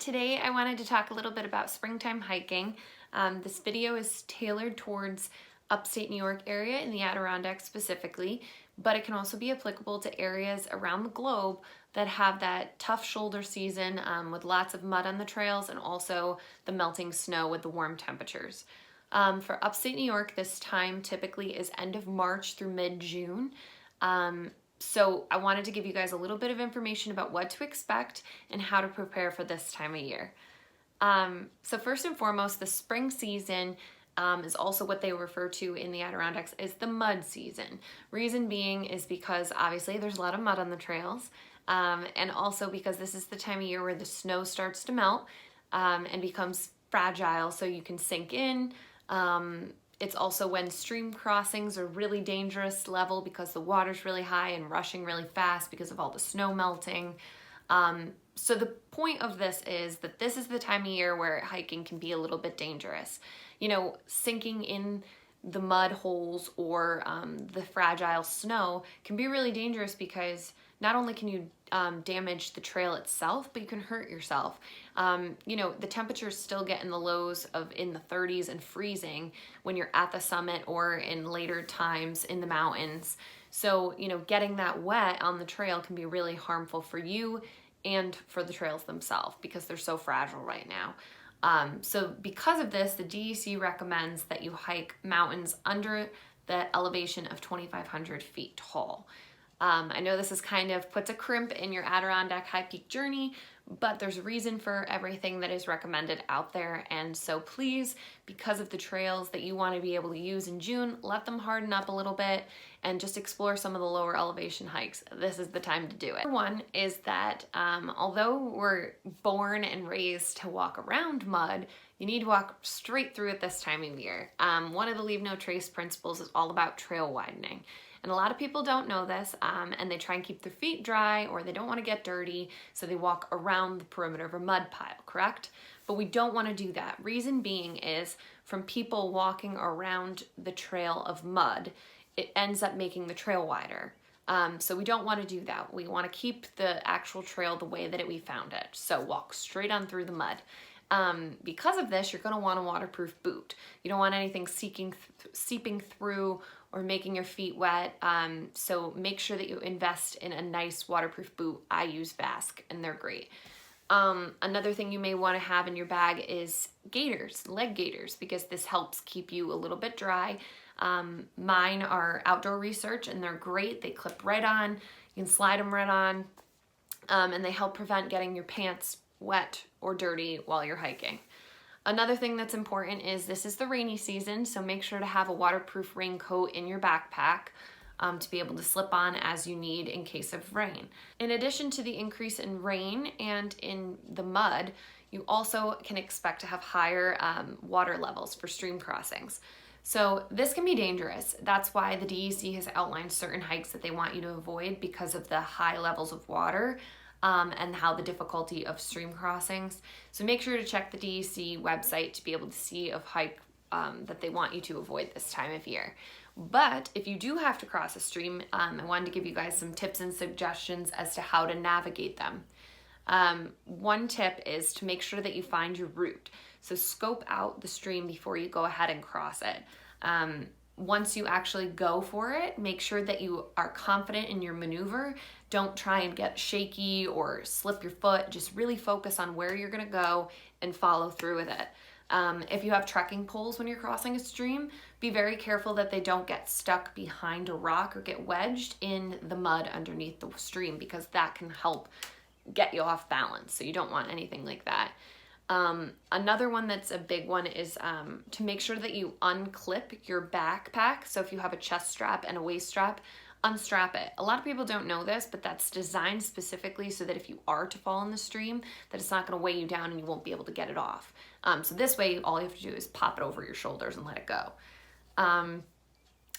Today I wanted to talk a little bit about springtime hiking. This video is tailored towards upstate New York area in the Adirondacks specifically, but it can also be applicable to areas around the globe that have that tough shoulder season with lots of mud on the trails and also the melting snow with the warm temperatures. For upstate New York, this time typically is end of March through mid-June. So I wanted to give you guys a little bit of information about what to expect and how to prepare for this time of year. So first and foremost, the spring season is also what they refer to in the Adirondacks as the mud season. Reason being is because obviously there's a lot of mud on the trails, and also because this is the time of year where the snow starts to melt and becomes fragile, so you can sink in. It's also when stream crossings are really dangerous level because the water's really high and rushing really fast because of all the snow melting. So the point of this is that this is the time of year where hiking can be a little bit dangerous. You know, sinking in the mud holes or the fragile snow can be really dangerous because not only can you damage the trail itself, but you can hurt yourself. You know, the temperatures still get in the lows of in the 30s and freezing when you're at the summit or in later times in the mountains. So, you know, getting that wet on the trail can be really harmful for you and for the trails themselves because they're so fragile right now. So because of this, the DEC recommends that you hike mountains under the elevation of 2,500 feet tall. I know this is kind of puts a crimp in your Adirondack high peak journey, but there's a reason for everything that is recommended out there. And so please, because of the trails that you want to be able to use in June, let them harden up a little bit and just explore some of the lower elevation hikes. This is the time to do it. One is that although we're born and raised to walk around mud, you need to walk straight through it this time of year. One of the leave no trace principles is all about trail widening. And a lot of people don't know this, and they try and keep their feet dry or they don't want to get dirty, so they walk around the perimeter of a mud pile, correct? But we don't want to do that. Reason being is from people walking around the trail of mud, it ends up making the trail wider. So we don't want to do that. We want to keep the actual trail the way that we found it. So walk straight on through the mud. Because of this, you're going to want a waterproof boot. You don't want anything seeping through or making your feet wet. So make sure that you invest in a nice waterproof boot. I use Vask and they're great. Another thing you may want to have in your bag is gaiters, leg gaiters, because this helps keep you a little bit dry. Mine are Outdoor Research and they're great. They clip right on. You can slide them right on. And they help prevent getting your pants wet or dirty while you're hiking. Another thing that's important is this is the rainy season, so make sure to have a waterproof raincoat in your backpack to be able to slip on as you need in case of rain. In addition to the increase in rain and in the mud, you also can expect to have higher water levels for stream crossings. So this can be dangerous. That's why the DEC has outlined certain hikes that they want you to avoid because of the high levels of water and how the difficulty of stream crossings. So make sure to check the DEC website to be able to see a hike that they want you to avoid this time of year. But if you do have to cross a stream, I wanted to give you guys some tips and suggestions as to how to navigate them. One tip is to make sure that you find your route. So scope out the stream before you go ahead and cross it. Once you actually go for it, make sure that you are confident in your maneuver. Don't try and get shaky or slip your foot. Just really focus on where you're gonna go and follow through with it. If you have trekking poles when you're crossing a stream, be very careful that they don't get stuck behind a rock or get wedged in the mud underneath the stream because that can help get you off balance. So you don't want anything like that. Another one that's a big one is to make sure that you unclip your backpack. So if you have a chest strap and a waist strap, unstrap it. A lot of people don't know this, but that's designed specifically so that if you are to fall in the stream, that it's not going to weigh you down and you won't be able to get it off. So this way, all you have to do is pop it over your shoulders and let it go.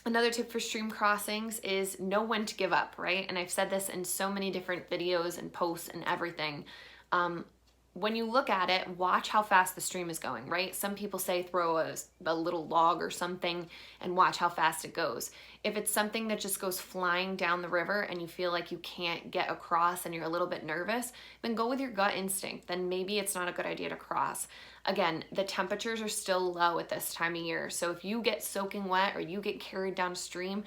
Another tip for stream crossings is know when to give up, right? And I've said this in so many different videos and posts and everything. when you look at it, watch how fast the stream is going, right? Some people say throw a little log or something and watch how fast it goes. If it's something that just goes flying down the river and you feel like you can't get across and you're a little bit nervous, then go with your gut instinct. Then maybe it's not a good idea to cross. Again, the temperatures are still low at this time of year. So if you get soaking wet or you get carried downstream,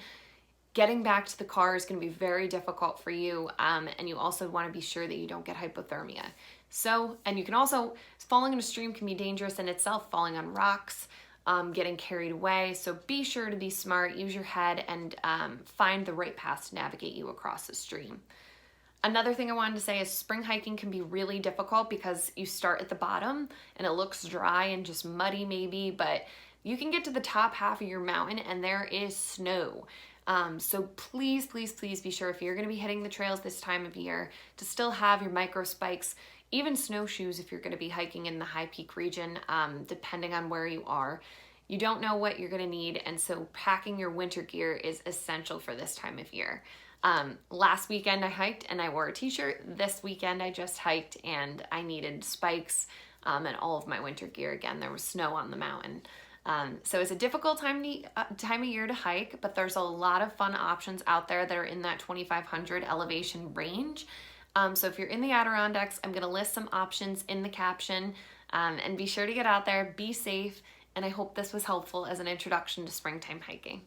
getting back to the car is going to be very difficult for you. And you also want to be sure that you don't get hypothermia. So, and you can also, falling in a stream can be dangerous in itself, falling on rocks, getting carried away. So be sure to be smart, use your head, and find the right path to navigate you across the stream. Another thing I wanted to say is spring hiking can be really difficult because you start at the bottom and it looks dry and just muddy maybe, but you can get to the top half of your mountain and there is snow. So please, please, please be sure if you're going to be hitting the trails this time of year to still have your micro spikes, even snowshoes if you're going to be hiking in the high peak region, depending on where you are. You don't know what you're going to need, and so packing your winter gear is essential for this time of year. Last weekend I hiked and I wore a t-shirt. This weekend I just hiked and I needed spikes and all of my winter gear. Again, there was snow on the mountain. So it's a difficult time of year to hike, but there's a lot of fun options out there that are in that 2,500 elevation range. So if you're in the Adirondacks, I'm going to list some options in the caption, and be sure to get out there, be safe, and I hope this was helpful as an introduction to springtime hiking.